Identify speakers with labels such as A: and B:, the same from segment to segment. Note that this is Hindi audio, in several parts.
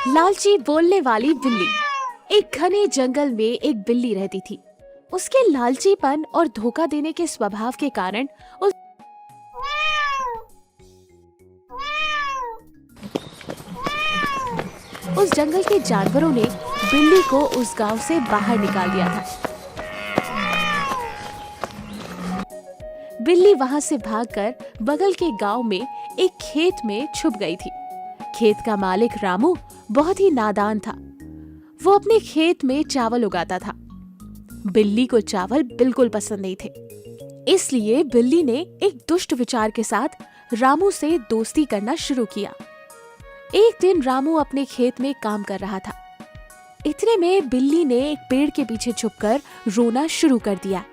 A: लालची बोलने वाली बिल्ली। एक घने जंगल में एक बिल्ली रहती थी। उसके लालचीपन और धोखा देने के स्वभाव के कारण उस जंगल के जानवरों ने बिल्ली को उस गांव से बाहर निकाल दिया था। बिल्ली वहां से भागकर बगल के गांव में एक खेत में छुप गई थी। खेत का मालिक रामू बहुत ही नादान था। वो अपने खेत में चावल उगाता था। बिल्ली को चावल बिल्कुल पसंद नहीं थे, इसलिए बिल्ली ने एक दुष्ट विचार के साथ रामू से दोस्ती करना शुरू किया। एक दिन रामू अपने खेत में काम कर रहा था। इतने में बिल्ली ने एक पेड़ के पीछे छुपकर रोना शुरू कर दिया।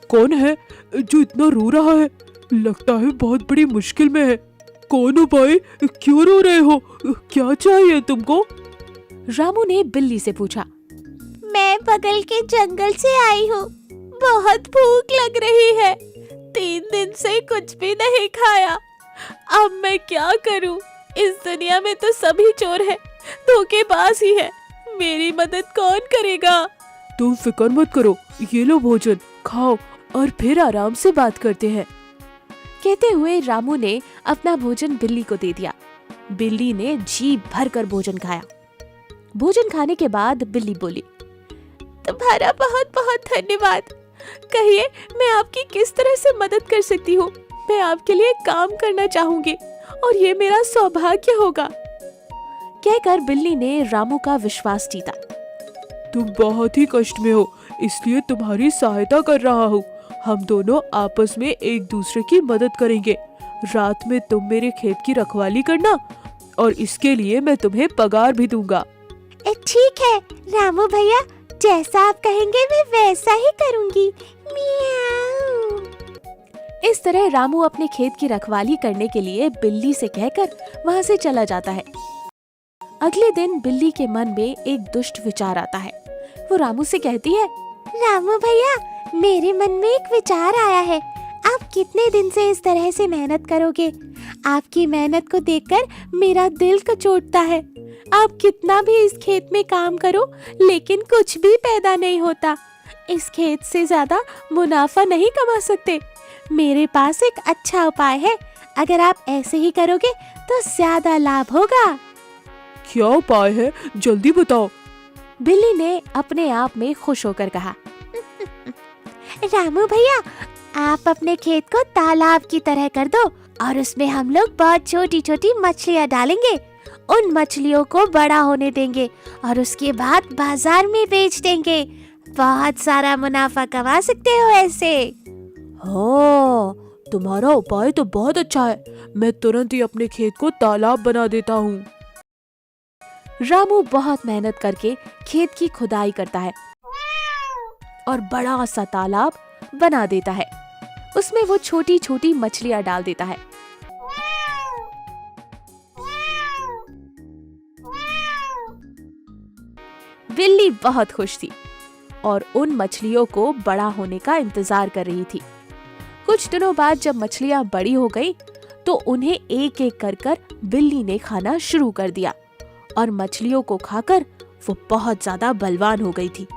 B: कौन है जो इतना रो रहा है? लगता है बहुत बड़ी मुश्किल में है। कौन हो भाई? क्यों रो रहे हो? क्या चाहिए तुमको?
A: रामू ने बिल्ली से पूछा। मैं बगल के जंगल से आई हूँ। बहुत भूख लग रही है। 3 दिन से कुछ भी नहीं खाया। अब मैं क्या करूँ? इस दुनिया में तो सभी चोर हैं, धोखेबाज ही है। मेरी मदद कौन करेगा?
B: तुम फिक्र मत करो, ये लो भोजन, खाओ और फिर आराम से बात करते हैं।
A: कहते हुए रामू ने अपना भोजन बिल्ली को दे दिया। बिल्ली ने जी भर कर भोजन खाया। भोजन खाने के बाद बिल्ली बोली, तुम्हारा बहुत बहुत धन्यवाद। कहिए मैं आपकी किस तरह से मदद कर सकती हूँ? मैं आपके लिए काम करना चाहूंगी और ये मेरा सौभाग्य होगा। कहकर बिल्ली ने रामू का विश्वास जीता।
B: तुम बहुत ही कष्ट में हो, इसलिए तुम्हारी सहायता कर रहा हूँ। हम दोनों आपस में एक दूसरे की मदद करेंगे। रात में तुम मेरे खेत की रखवाली करना और इसके लिए मैं तुम्हें पगार भी दूंगा।
A: ठीक है रामू भैया, जैसा आप कहेंगे मैं वैसा ही करूंगी। मियाऊ। इस तरह रामू अपने खेत की रखवाली करने के लिए बिल्ली से कहकर वहाँ से चला जाता है। अगले दिन बिल्ली के मन में एक दुष्ट विचार आता है। वो रामू से कहती है, रामू भैया, मेरे मन में एक विचार आया है। आप कितने दिन से इस तरह से मेहनत करोगे? आपकी मेहनत को देखकर मेरा दिल कचोटता है। आप कितना भी इस खेत में काम करो, लेकिन कुछ भी पैदा नहीं होता। इस खेत से ज्यादा मुनाफा नहीं कमा सकते। मेरे पास एक अच्छा उपाय है। अगर आप ऐसे ही करोगे तो ज्यादा लाभ होगा।
B: क्या उपाय है? जल्दी बताओ।
A: बिल्ली ने अपने आप में खुश होकर कहा, रामू भैया, आप अपने खेत को तालाब की तरह कर दो और उसमें हम लोग बहुत छोटी छोटी मछलियाँ डालेंगे। उन मछलियों को बड़ा होने देंगे और उसके बाद बाजार में बेच देंगे। बहुत सारा मुनाफा कमा सकते हो ऐसे।
B: हाँ, तुम्हारा उपाय तो बहुत अच्छा है। मैं तुरंत ही अपने खेत को तालाब बना देता हूँ।
A: रामू बहुत मेहनत करके खेत की खुदाई करता है और बड़ा सा तालाब बना देता है। उसमें वो छोटी छोटी मछलियाँ डाल देता है। बिल्ली बहुत खुश थी और उन मछलियों को बड़ा होने का इंतजार कर रही थी। कुछ दिनों बाद जब मछलियाँ बड़ी हो गई तो उन्हें एक एक कर बिल्ली ने खाना शुरू कर दिया और मछलियों को खाकर वो बहुत ज्यादा बलवान हो गई थी।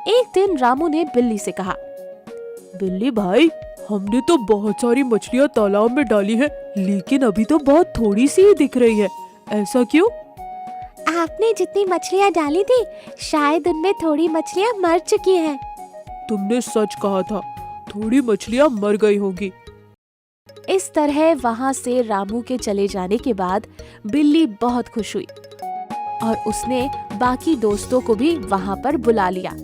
A: एक दिन रामू ने बिल्ली से कहा,
B: बिल्ली भाई, हमने तो बहुत सारी मछलियाँ तालाब में डाली है, लेकिन अभी तो बहुत थोड़ी सी ही दिख रही है। ऐसा क्यों?
A: आपने जितनी मछलियाँ डाली थी, शायद उनमें थोड़ी मछलियाँ मर चुकी हैं।
B: तुमने सच कहा था, थोड़ी मछलियाँ मर गई होगी।
A: इस तरह वहाँ से रामू के चले जाने के बाद बिल्ली बहुत खुश हुई और उसने बाकी दोस्तों को भी वहाँ पर बुला लिया।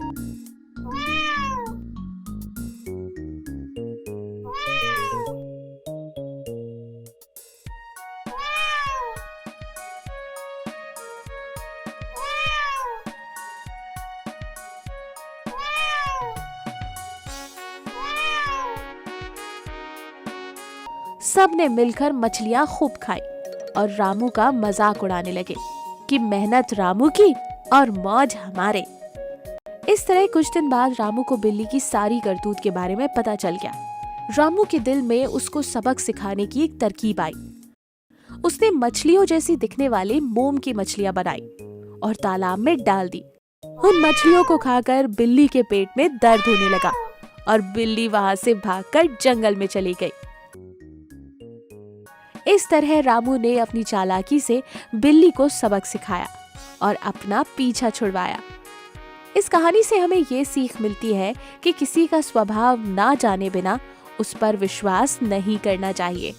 A: सब ने मिलकर मछलियाँ खूब खाई और रामू का मजाक उड़ाने लगे कि मेहनत रामू की और मौज हमारे। इस तरह कुछ दिन बाद रामू को बिल्ली की सारी करतूत के बारे में पता चल गया। रामू के दिल में उसको सबक सिखाने की एक तरकीब आई। उसने मछलियों जैसी दिखने वाली मोम की मछलियां बनाई और तालाब में डाल दी। उन मछलियों को खाकर बिल्ली के पेट में दर्द होने लगा और बिल्ली वहां से भागकर जंगल में चली गई। इस तरह रामू ने अपनी चालाकी से बिल्ली को सबक सिखाया और अपना पीछा छुड़वाया। इस कहानी से हमें ये सीख मिलती है कि किसी का स्वभाव ना जाने बिना उस पर विश्वास नहीं करना चाहिए।